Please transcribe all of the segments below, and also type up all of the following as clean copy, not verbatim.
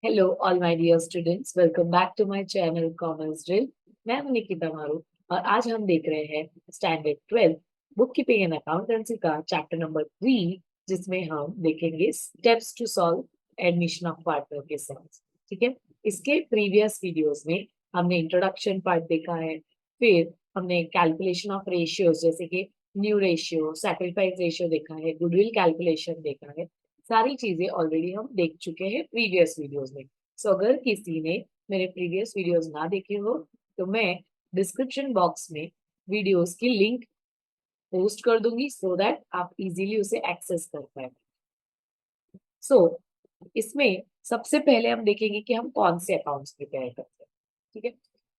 Hello all my dear students, welcome back to my channel commerce drill. मैं हूं निकिता मारू और आज हम देख रहे हैं standard 12 book keeping and accountancy का चैप्टर नंबर 3, जिसमें हम देखेंगे steps to solve admission of partner के साथ। ठीक है। इसके प्रीवियस वीडियोस में हमने इंट्रोडक्शन पार्ट देखा है, फिर हमने कैलकुलेशन ऑफ रेशियोज जैसे कि न्यू रेशियो, सैक्रिफाइस रेशियो देखा है, गुडविल कैलकुलेशन देखा है। सारी चीजें ऑलरेडी हम देख चुके हैं प्रीवियस वीडियोस में। सो अगर किसी ने मेरे प्रीवियस वीडियोस ना देखे हो तो मैं डिस्क्रिप्शन बॉक्स में वीडियोस की लिंक पोस्ट कर दूंगी सो दैट आप इजीली उसे एक्सेस कर पाए। सो इसमें सबसे पहले हम देखेंगे कि हम कौन से अकाउंट्स प्रिपेयर करते हैं। ठीक है।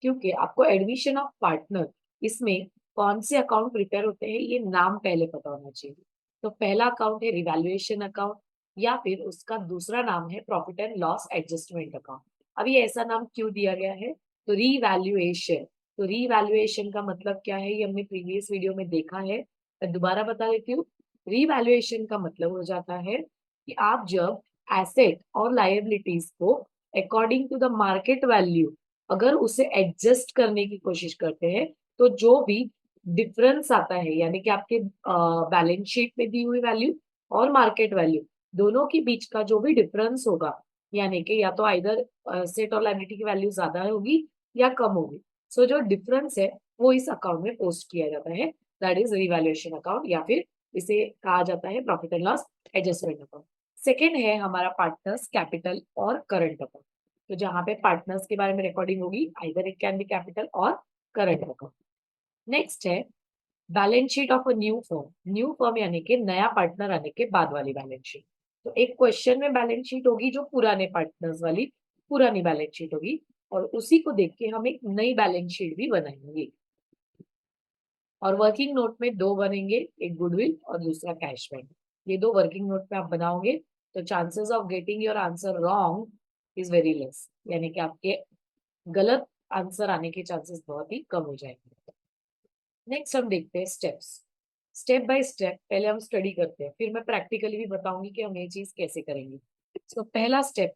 क्योंकि आपको एडमिशन ऑफ पार्टनर इसमें कौन से अकाउंट प्रिपेयर होते हैं ये नाम पहले पता होना चाहिए। तो पहला अकाउंट है रिवैल्यूएशन अकाउंट, या फिर उसका दूसरा नाम है profit and loss adjustment account. अब ये ऐसा नाम क्यों दिया गया है? तो रिवैल्यूएशन, तो रिवैल्यूएशन का मतलब क्या है ये हमने प्रीवियस वीडियो में देखा है। मैं दोबारा बता देती हूँ। रिवैल्यूएशन का मतलब हो जाता है कि आप जब एसेट और लायबिलिटीज को according to the market value अगर उसे एडजस्ट करने की कोशिश करते हैं तो जो भी डिफरेंस आता है, यानी कि आपके बैलेंस शीट में दी हुई वैल्यू और मार्केट वैल्यू दोनों के बीच का जो भी डिफरेंस होगा, यानी कि या तो आइदर एसेट और लायबिलिटी की वैल्यू ज्यादा होगी या कम होगी। सो जो डिफरेंस है वो इस अकाउंट में पोस्ट किया जाता है, दैट इज रिवैल्यूएशन अकाउंट, या फिर इसे कहा जाता है profit and loss adjustment account. Second है हमारा पार्टनर्स कैपिटल और करंट अकाउंट। तो जहां पे पार्टनर्स के बारे में रिकॉर्डिंग होगी, either it can be capital और करंट अकाउंट। नेक्स्ट है balance sheet of a new firm. New firm यानी कि नया पार्टनर आने के बाद वाली बैलेंस शीट। तो एक क्वेश्चन में बैलेंस शीट होगी जो पुराने पार्टनर्स वाली पुरानी बैलेंस शीट होगी, और उसी को देख के हम एक नई बैलेंस शीट भी बनाएंगे। और वर्किंग नोट में दो बनेंगे, एक गुडविल और दूसरा कैश बैंक। ये दो वर्किंग नोट पे आप बनाओगे तो chances of getting your answer wrong is very less, यानी कि आपके गलत आंसर आने के चांसेस बहुत ही कम हो जाएंगे। नेक्स्ट हम देखते हैं स्टेप्स। स्टेप बाय स्टेप पहले हम स्टडी करते हैं, फिर मैं प्रैक्टिकली भी बताऊंगी कि हम ये चीज कैसे करेंगे। तो पहला स्टेप,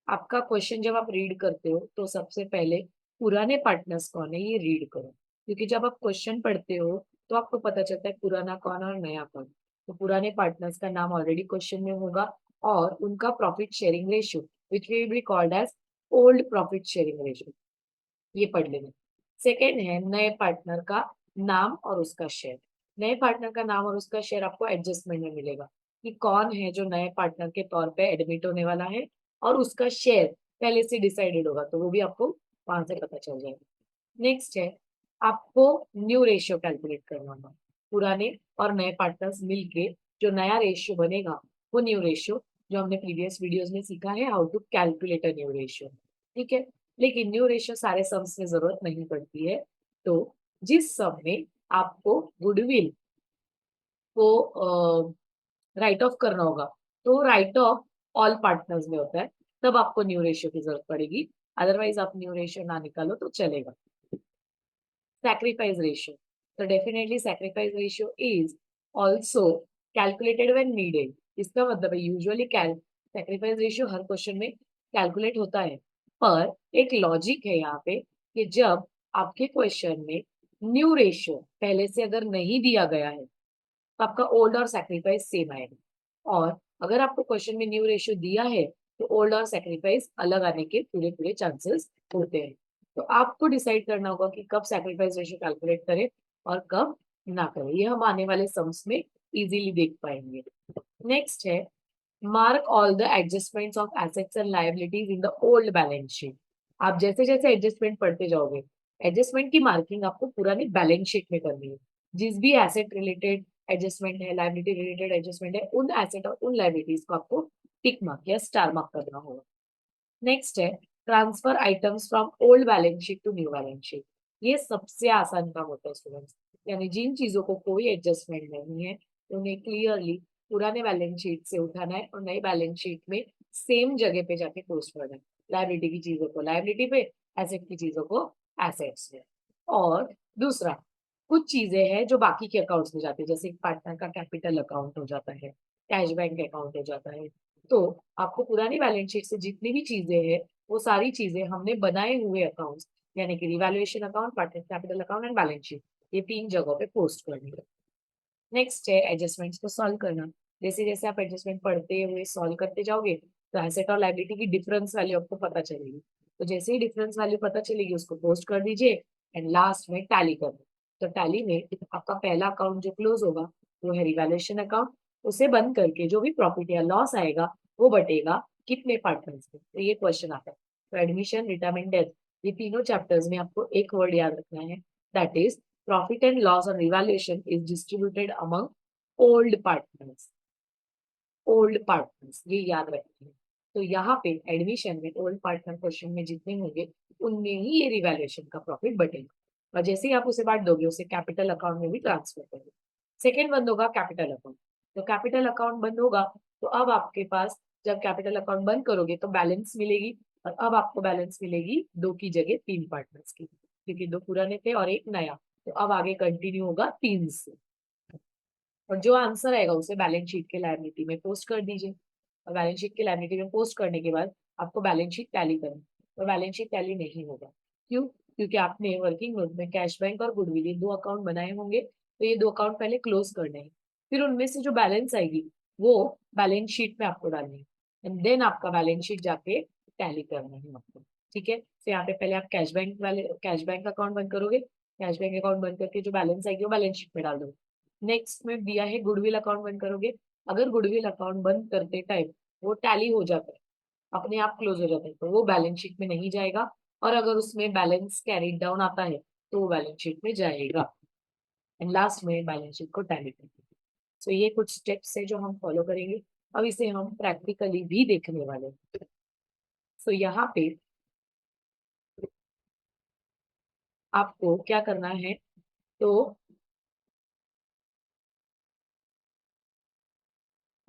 आपका क्वेश्चन जब आप रीड करते हो तो सबसे पहले पुराने पार्टनर्स कौन है ये रीड करो, क्योंकि जब आप क्वेश्चन पढ़ते हो तो आपको पता चलता है पुराना कौन और नया कौन। तो पुराने पार्टनर्स का नाम ऑलरेडी क्वेश्चन में होगा, और उनका profit sharing ratio which will be called as old profit sharing ratio, ये पढ़ लेना। सेकेंड है नए पार्टनर का नाम और उसका शेयर। नए पार्टनर का नाम और उसका शेयर आपको एडजस्टमेंट में मिलेगा कि कौन है जो नए पार्टनर के तौर पे एडमिट होने वाला है, और उसका शेयर पहले से डिसाइडेड होगा तो वो भी आपको वहां से पता चल जाएगा। नेक्स्ट है आपको न्यू रेशियो कैलकुलेट करना होगा। पुराने और नए पार्टनर्स मिलके जो नया रेशियो बनेगा वो न्यू रेशियो, जो हमने प्रीवियस वीडियोस में सीखा है how to calculate a new ratio. ठीक है। लेकिन न्यू रेशियो सारे सम्स में जरूरत नहीं पड़ती है। तो जिस सम में आपको गुडविल को राइट ऑफ करना होगा तो राइट ऑफ ऑल पार्टनर्स में होता है, तब आपको न्यू रेशियो की जरूरत पड़ेगी। अदरवाइज आप न्यू रेशियो ना निकालो तो चलेगा। sacrifice ratio. So definitely sacrifice ratio is also calculated when needed. इसका मतलब है यूजुअली sacrifice ratio हर क्वेश्चन में कैलकुलेट होता है, पर एक लॉजिक है यहाँ पे कि जब आपके क्वेश्चन में न्यू रेशियो पहले से अगर नहीं दिया गया है तो आपका ओल्ड और सैक्रिफाइस सेम आएगा, और अगर आपको क्वेश्चन में न्यू रेशियो दिया है तो ओल्ड और सैक्रिफाइस अलग आने के पूरे पूरे चांसेस होते हैं। तो आपको डिसाइड करना होगा कि कब सैक्रिफाइस रेशियो कैलकुलेट करें और कब ना करें। ये हम आने वाले सम्स में इजीली देख पाएंगे। नेक्स्ट है mark all the adjustments of assets and liabilities in the old balance sheet. आप जैसे जैसे एडजस्टमेंट पढ़ते जाओगे, एडजस्टमेंट की मार्किंग आपको पुरानी बैलेंस शीट में करनी है। जिस भी एसेट रिलेटेड एडजस्टमेंट है, लायबिलिटी रिलेटेड एडजस्टमेंट है, उन एसेट और उन लायबिलिटीज को आपको टिक मार्क या स्टार मार्क करना होगा। नेक्स्ट है transfer items from old balance sheet to new balance sheet. ये सबसे आसान काम होता है स्टूडेंट्स, यानी जिन चीजों को कोई एडजस्टमेंट नहीं है उन्हें क्लियरली पुराने बैलेंस शीट से उठाना है और नई बैलेंस शीट में सेम जगह पे जाके पोस्ट करना है। लायबिलिटी की चीजों को लायबिलिटी पे, एसेट की चीजों को एसेट्स में। और दूसरा, कुछ चीजें हैं जो बाकी के अकाउंट्स में जाती है, जैसे पार्टनर का कैपिटल अकाउंट हो जाता है, कैश बैंक अकाउंट हो जाता है, तो आपको पुरानी बैलेंस शीट से जितनी भी चीजें हैं वो सारी चीजें हमने बनाए हुए अकाउंट्स यानी कि revaluation account, partner capital account and balance sheet, ये 3 जगहों पे पोस्ट करनी है। नेक्स्ट है एडजस्टमेंट्स को सॉल्व करना। जैसे जैसे आप एडजस्टमेंट पढ़ते हुए सॉल्व करते जाओगे तो एसेट और लायबिलिटी की डिफरेंस वैल्यू आपको पता चलेगी। तो जैसे ही डिफरेंस वैल्यू पता चलेगी उसको पोस्ट कर दीजिए एंड लास्ट में टैली कर दो। तो टैली में आपका पहला अकाउंट जो क्लोज होगा वो है रिवैल्यूएशन अकाउंट। उसे बंद करके जो भी प्रॉफिट या लॉस आएगा वो बटेगा कितने पार्टनर्स में, तो ये क्वेश्चन आता है। तो एडमिशन, रिटायरमेंट, डेथ, ये तीनों चैप्टर्स में आपको एक वर्ड याद रखना है, that is profit and loss on revaluation is distributed among old partners। Old partners ये याद रखना है। तो यहाँ पे एडमिशन में ओल्ड पार्टनर क्वेश्चन में जितने होंगे उनमें ही ये रिवैल्यूएशन का प्रॉफिट बटेगा और जैसे ही आप उसे बांट दोगे उसे कैपिटल अकाउंट में भी ट्रांसफर करोगे। सेकेंड बंद होगा कैपिटल अकाउंट। तो कैपिटल अकाउंट बंद होगा तो अब आपके पास जब कैपिटल अकाउंट बंद करोगे तो बैलेंस मिलेगी और अब आपको बैलेंस मिलेगी 2 की जगह 3 पार्टनर्स की, क्योंकि 2 पुराने थे और एक नया। तो अब आगे कंटिन्यू होगा 3 से और जो आंसर आएगा उसे बैलेंस शीट के लायबिलिटी में पोस्ट कर दीजिए और बैलेंस शीट के लायबिलिटी में पोस्ट करने के बाद आपको बैलेंस शीट टैली करना और बैलेंस शीट टैली नहीं होगा। क्यों? क्योंकि आपने वर्किंग नोट में कैश बैंक और गुडविल ये 2 अकाउंट बनाए होंगे, तो ये 2 अकाउंट पहले क्लोज करने हैं, फिर उनमें से जो बैलेंस आएगी वो बैलेंस शीट में आपको डालनी है एंड देन आपका बैलेंस शीट जाके टैली करना है आपको। ठीक है, तो यहाँ पे पहले आप कैश बैंक अकाउंट बंद करोगे, कैश बैंक अकाउंट बंद करके जो बैलेंस आएगी वो बैलेंस शीट में डाल दो। नेक्स्ट में दिया है गुडविल अकाउंट बंद करोगे। अगर गुडविल अकाउंट बंद करते टाइम वो टैली हो जाता है, अपने आप क्लोज हो जाता है, तो वो बैलेंस शीट में नहीं जाएगा और अगर उसमें बैलेंस कैरीड डाउन आता है तो वो बैलेंस शीट में जाएगा एंड लास्ट में बैलेंस शीट को टैली करेंगे। सो ये कुछ स्टेप्स है जो हम फॉलो करेंगे। अब इसे हम प्रैक्टिकली भी देखने वाले हैं। सो यहाँ पे आपको क्या करना है, तो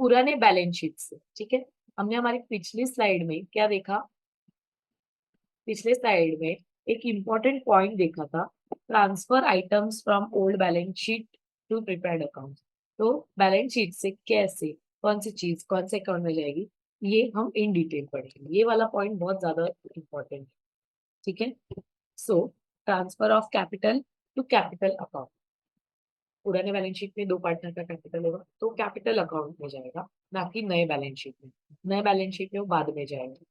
पुराने बैलेंस शीट से, ठीक है, हमने हमारी पिछली स्लाइड में क्या देखा, पिछले स्लाइड में एक इम्पोर्टेंट पॉइंट देखा था, transfer items from old balance sheet to prepared account. तो बैलेंस शीट से कैसे कौन सी चीज कौन से अकाउंट में जाएगी ये हम इन डिटेल पढ़ेंगे। ये वाला पॉइंट बहुत ज्यादा इम्पोर्टेंट है। ठीक है, so transfer of capital to capital account. पुराने बैलेंस शीट में 2 पार्टनर का कैपिटल होगा तो कैपिटल अकाउंट में जाएगा, ना कि नए बैलेंस शीट में। नए बैलेंस शीट में वो बाद में जाएगा।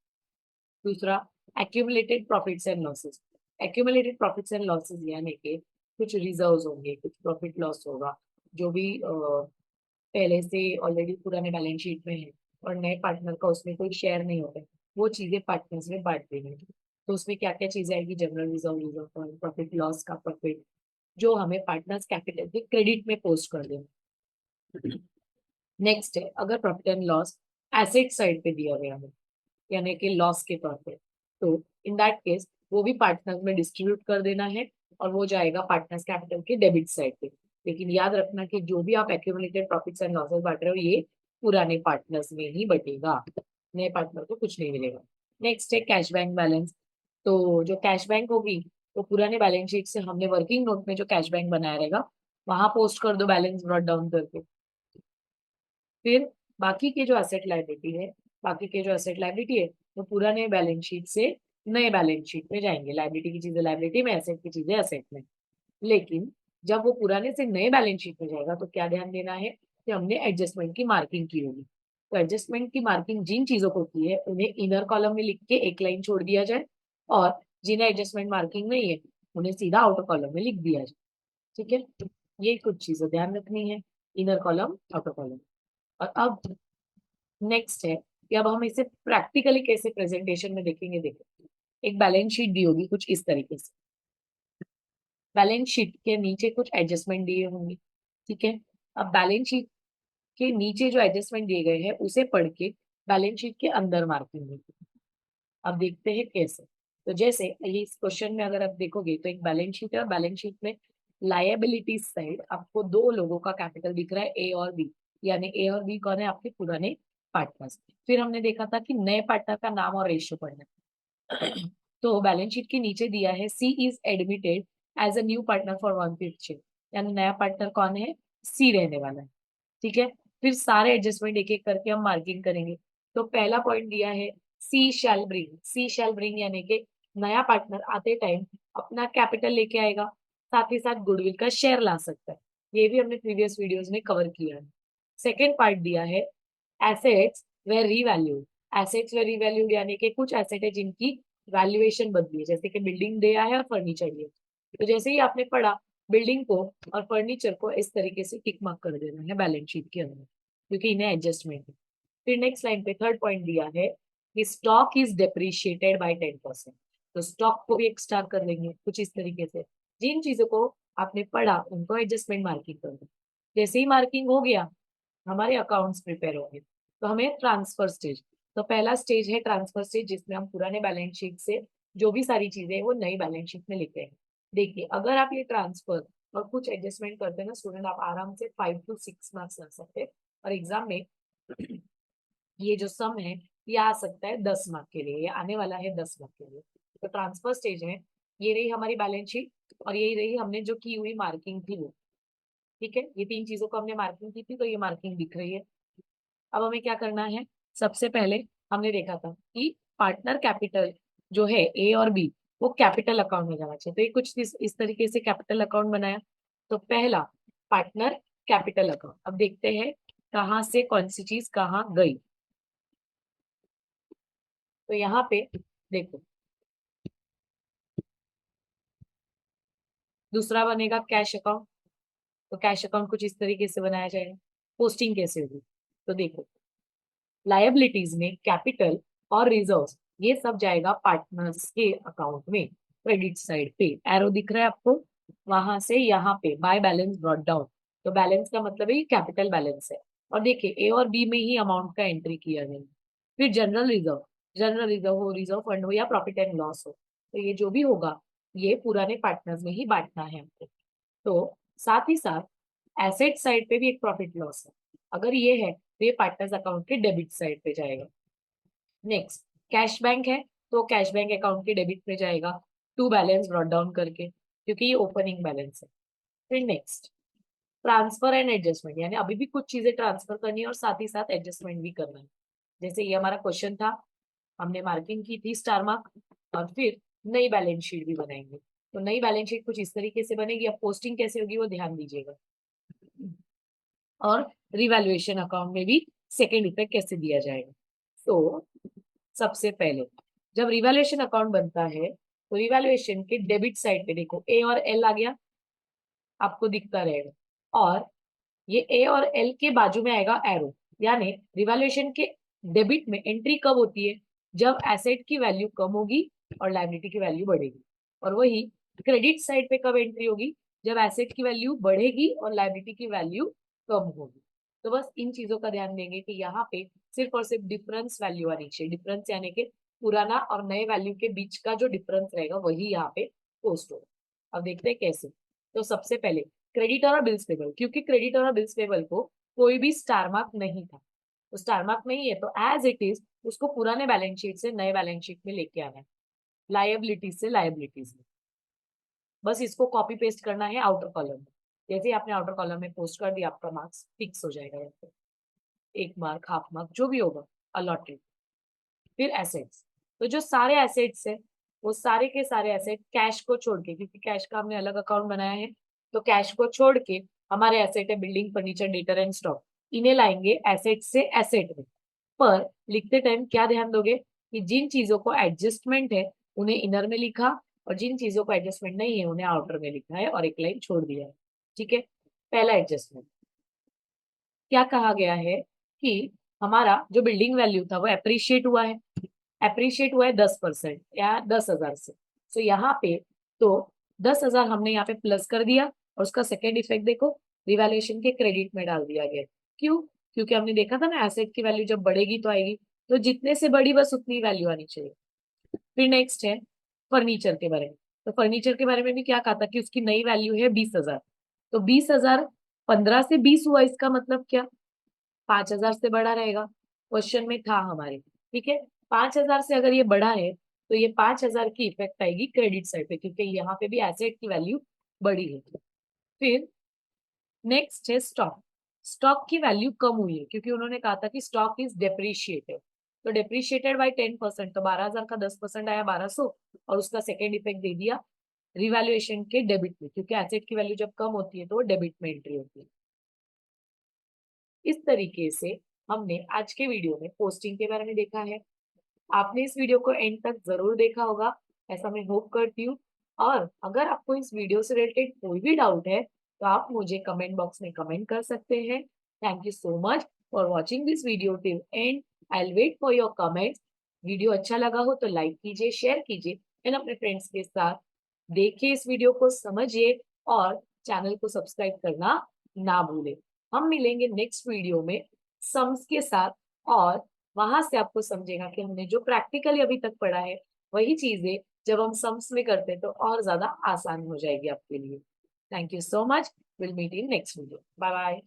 दूसरा, accumulated profits and losses. Accumulated profits and losses यानी कि कुछ रिजर्व्स होंगे, कुछ प्रॉफिट लॉस होगा जो भी पहले से ऑलरेडी पुराने बैलेंस शीट में है और नए पार्टनर का उसमें कोई शेयर नहीं होता है, वो चीजें पार्टनर्स में बांट देंगे। तो उसमें क्या क्या चीजें आएगी, general reserve, reserve fund, profit loss का प्रॉफिट जो हमें पार्टनर्स कैपिटल के क्रेडिट में पोस्ट कर देंगे। नेक्स्ट है, अगर profit and loss asset side पे दिया गया है यानी कि लॉस के तौर पे, तो इन दैट केस वो भी पार्टनर्स में डिस्ट्रीब्यूट कर देना है और वो जाएगा पार्टनर्स कैपिटल के डेबिट साइड पे। लेकिन याद रखना कि जो भी आप एक्यूमुलेटेड प्रॉफिट्स एंड लॉसेस बांट रहे हो ये पुराने पार्टनर्स में ही बटेगा, नए पार्टनर को कुछ नहीं मिलेगा। नेक्स्ट है कैश बैंक बैलेंस। तो जो कैश बैंक होगी तो पुराने बैलेंस शीट से हमने वर्किंग नोट में जो कैश बैंक बनाया रहेगा वहां पोस्ट कर दो बैलेंस ब्रॉट डाउन करके। फिर बाकी के जो एसेट लाइबिलिटी है, बाकी के जो एसेट लाइबिलिटी है वो पुराने बैलेंस शीट से नए बैलेंस शीट में जाएंगे। लाइबिलिटी की चीजें लाइबिलिटी में, एसेट की चीजें एसेट में। लेकिन जब वो पुराने से नए बैलेंस शीट में जाएगा तो क्या ध्यान देना है कि हमने एडजस्टमेंट की मार्किंग की होगी। तो एडजस्टमेंट की मार्किंग जिन चीजों को की है उन्हें इनर कॉलम में लिख के एक लाइन छोड़ दिया जाए और जिन्हें एडजस्टमेंट मार्किंग नहीं है उन्हें सीधा आउटर कॉलम में लिख दिया जाए। ठीक है, ये कुछ चीजें ध्यान रखनी है, इनर कॉलम आउटर कॉलम। और अब नेक्स्ट है कि अब हम इसे प्रैक्टिकली कैसे प्रेजेंटेशन में देखेंगे। देखो, एक बैलेंस शीट दी होगी कुछ इस तरीके से, बैलेंस शीट के नीचे कुछ एडजस्टमेंट दिए होंगे। ठीक है, अब बैलेंस शीट के नीचे जो एडजस्टमेंट दिए गए हैं उसे पढ़ के बैलेंस शीट के अंदर मार्किंग होगी। अब देखते हैं कैसे। तो जैसे ये इस क्वेश्चन में अगर आप देखोगे तो एक बैलेंस शीट है और बैलेंस शीट में लायबिलिटी साइड आपको 2 लोगों का कैपिटल दिख रहा है, ए और बी। यानी ए और बी कौन है, आपके पुराने पार्टनर्स। फिर हमने देखा था कि नए पार्टनर का नाम और रेशियो पढ़ना है। तो बैलेंस शीट के नीचे दिया है she is admitted as a new partner for 1/5 share, यानी नया पार्टनर कौन है, सी रहने वाला है। ठीक है, फिर सारे एडजस्टमेंट एक एक करके हम मार्किंग करेंगे। तो पहला पॉइंट दिया है सी शैल ब्रिंग। सी शैल ब्रिंग यानी कि नया पार्टनर आते टाइम अपना कैपिटल लेके आएगा, साथ ही साथ गुडविल का शेयर ला सकता है। ये भी हमने प्रीवियस वीडियोस में कवर किया है। सेकेंड पार्ट दिया है एसेट्स वे रीवैल्यूड। एसेट्स वे रीवैल्यूड यानी कि कुछ एसेट है जिनकी वैल्यूएशन बदली है, जैसे कि बिल्डिंग दिया है और फर्नीचर दिया है। तो जैसे ही आपने पढ़ा, बिल्डिंग को और फर्नीचर को इस तरीके से टिक मार्क कर देना है बैलेंस शीट के अंदर, क्योंकि इन्हें एडजस्टमेंट है। फिर नेक्स्ट लाइन पे थर्ड पॉइंट दिया है कि स्टॉक इज डेप्रिशिएटेड बाय 10%। तो स्टॉक को भी एक स्टार कर लेंगे कुछ इस तरीके से। जिन चीजों को आपने पढ़ा उनको एडजस्टमेंट मार्किंग कर दो। जैसे ही मार्किंग हो गया, हमारे अकाउंट्स प्रिपेयर होंगे। तो हमें ट्रांसफर स्टेज, तो पहला स्टेज है ट्रांसफर स्टेज, जिसमें हम पुराने बैलेंस शीट से जो भी सारी चीजें हैं वो नई बैलेंस शीट में लिखते हैं। देखिए, अगर आप ये ट्रांसफर और कुछ एडजस्टमेंट करते हैं ना स्टूडेंट, आप आराम से 5 to 6 मार्क्स ला सकते हैं। और एग्जाम में ये जो सम है ये आ सकता है 10 मार्क के लिए, ये आने वाला है 10 मार्क के लिए। तो ट्रांसफर स्टेज में ये रही हमारी बैलेंस शीट और ये रही हमने जो की हुई मार्किंग थी वो। ठीक है, ये तीन चीजों को हमने मार्किंग की थी, तो ये मार्किंग दिख रही है। अब हमें क्या करना है, सबसे पहले हमने देखा था कि पार्टनर कैपिटल जो है ए और बी, वो कैपिटल अकाउंट में जाना चाहिए। तो ये कुछ इस तरीके से कैपिटल अकाउंट बनाया। तो पहला पार्टनर कैपिटल अकाउंट। अब देखते हैं कहाँ से कौन सी चीज कहाँ गई। तो यहाँ पे देखो, दूसरा बनेगा कैश अकाउंट। तो कैश अकाउंट कुछ इस तरीके से बनाया जाएगा। पोस्टिंग कैसे होगी, तो देखो, लायबिलिटीज में कैपिटल और रिजर्व्स ये सब जाएगा पार्टनर्स के अकाउंट में। क्रेडिट साइड पे एरो दिख रहा है आपको, वहां से यहाँ पे बाय बैलेंस ब्रॉट डाउन। तो बैलेंस का मतलब है ये कैपिटल बैलेंस है। और देखिए, ए और बी में ही अमाउंट का एंट्री किया गया। फिर जनरल रिजर्व, जनरल रिजर्व हो, रिजर्व फंड हो या प्रॉफिट एंड लॉस हो, तो ये जो भी होगा ये पुराने पार्टनर्स में ही बांटना है हमको। तो साथ ही साथ एसेट साइड पे भी एक प्रॉफिट लॉस है, अगर ये है तो ये पार्टनर्स अकाउंट के डेबिट साइड पे जाएगा। नेक्स्ट, कैश बैंक है तो कैश बैंक अकाउंट के डेबिट पे जाएगा, टू बैलेंस ब्रॉट डाउन करके, क्योंकि ये ओपनिंग बैलेंस है। फिर नेक्स्ट, ट्रांसफर एंड एडजस्टमेंट, यानी अभी भी कुछ चीजें ट्रांसफर करनी है और साथ ही साथ एडजस्टमेंट भी करना है। जैसे ये हमारा क्वेश्चन था, हमने मार्किंग की थी स्टार मार्क, और फिर नई बैलेंस शीट भी बनाएंगे। तो नई बैलेंस शीट कुछ इस तरीके से बनेगी। अब पोस्टिंग कैसे होगी वो ध्यान दीजिएगा। और रिवैल्यूएशन अकाउंट में भी सेकेंड इफेक्ट कैसे दिया जाएगा। तो सबसे पहले जब रिवैल्यूएशन अकाउंट बनता है, तो रिवैल्यूएशन के डेबिट साइड पे देखो ए और एल आ गया, आपको दिखता रहेगा। और ये ए और एल के बाजू में आएगा एरो, यानी रिवैल्यूएशन के डेबिट में एंट्री कब होती है, जब एसेट की वैल्यू कम होगी और लायबिलिटी की वैल्यू बढ़ेगी। और वही क्रेडिट साइड पे कब एंट्री होगी, जब एसेट की वैल्यू बढ़ेगी और लायबिलिटी की वैल्यू कम होगी। तो बस इन चीजों का ध्यान देंगे कि यहाँ पे सिर्फ और सिर्फ डिफरेंस वैल्यू आनी चाहिए। डिफरेंस यानी कि पुराना और नए वैल्यू के बीच का जो डिफरेंस रहेगा वही यहाँ पे पोस्ट होगा। अब देखते हैं कैसे। तो सबसे पहले क्रेडिटर और बिल्स पेबल, क्योंकि क्रेडिटर और बिल्स पेबल को कोई भी स्टार मार्क नहीं था, तो स्टार मार्क नहीं है तो एज इट इज उसको पुराने बैलेंस शीट से नए बैलेंस शीट में लेके आना है, लायबिलिटीज से लायबिलिटीज में। बस इसको कॉपी पेस्ट करना है आउटर कॉलम में। जैसे ही आपने आउटर कॉलम में पोस्ट कर दिया, आपका मार्क्स फिक्स हो जाएगा यहाँ पे। 1 मार्क, हाफ मार्क, जो भी होगा अलॉटेड। फिर एसेट्स, तो जो सारे एसेट्स है वो सारे के सारे एसेट कैश को छोड़ के, क्योंकि कैश का हमने अलग अकाउंट बनाया है, तो कैश को छोड़ के हमारे एसेट है building, furniture, debtor and stock, इन्हें लाएंगे एसेट से एसेट में। पर लिखते टाइम क्या ध्यान दोगे कि जिन चीजों को एडजस्टमेंट है उन्हें इनर में लिखा, और जिन चीजों को एडजस्टमेंट नहीं है उन्हें आउटर में लिखा है और एक लाइन छोड़ दिया है। ठीक है, पहला एडजस्टमेंट क्या कहा गया है कि हमारा जो बिल्डिंग वैल्यू था वो एप्रिशिएट हुआ है। एप्रिशिएट हुआ है 10% या 10,000 से। तो यहाँ पे तो 10,000 हमने यहाँ पे प्लस कर दिया, और उसका सेकेंड इफेक्ट देखो, रिवैल्यूएशन के क्रेडिट में डाल दिया गया। क्यों, क्योंकि हमने देखा था ना एसेट की वैल्यू जब बढ़ेगी तो आएगी, तो जितने से बड़ी बस उतनी वैल्यू आनी चाहिए। फिर नेक्स्ट है फर्नीचर के बारे में। तो फर्नीचर के बारे में भी क्या कहा था कि उसकी नई वैल्यू है 20,000। तो 20,000 15 से 20 हुआ, इसका मतलब क्या, 5,000 से बड़ा रहेगा, क्वेश्चन में था हमारे। ठीक है, 5,000 से अगर ये बड़ा है तो ये 5,000 की इफेक्ट आएगी क्रेडिट साइड पे, क्योंकि यहाँ पे भी एसेट की वैल्यू बड़ी है। फिर नेक्स्ट है स्टॉक। स्टॉक की वैल्यू कम हुई है क्योंकि उन्होंने कहा था कि स्टॉक इज डेप्रिशिएटेड। तो डेप्रिशिएटेड बाय 10%, तो 12,000 का 10% आया 1200, और उसका सेकेंड इफेक्ट दे दिया रिवैल्यूएशन के डेबिट में, क्योंकि एसेट की वैल्यू जब कम होती है तो वो डेबिट में एंट्री होती है। इस तरीके से हमने आज के वीडियो में पोस्टिंग के बारे में देखा है। आपने इस वीडियो को एंड तक जरूर देखा होगा, ऐसा मैं होप करती हूँ। और अगर आपको इस वीडियो से रिलेटेड कोई भी डाउट है तो आप मुझे कमेंट बॉक्स में कमेंट कर सकते हैं। Thank you so much for watching this video till end. I will wait for your comments. Video अच्छा लगा हो तो लाइक कीजिए, शेयर कीजिए एंड अपने फ्रेंड्स के साथ देखिए, इस वीडियो को समझिए और चैनल को सब्सक्राइब करना ना भूलें। हम मिलेंगे नेक्स्ट वीडियो में सम्स के साथ, और वहां से आपको समझेगा कि हमने जो प्रैक्टिकली अभी तक पढ़ा है वही चीजें जब हम सम्स में करते हैं तो और ज्यादा आसान हो जाएगी आपके लिए। Thank you so much. Will meet in next video. Bye bye.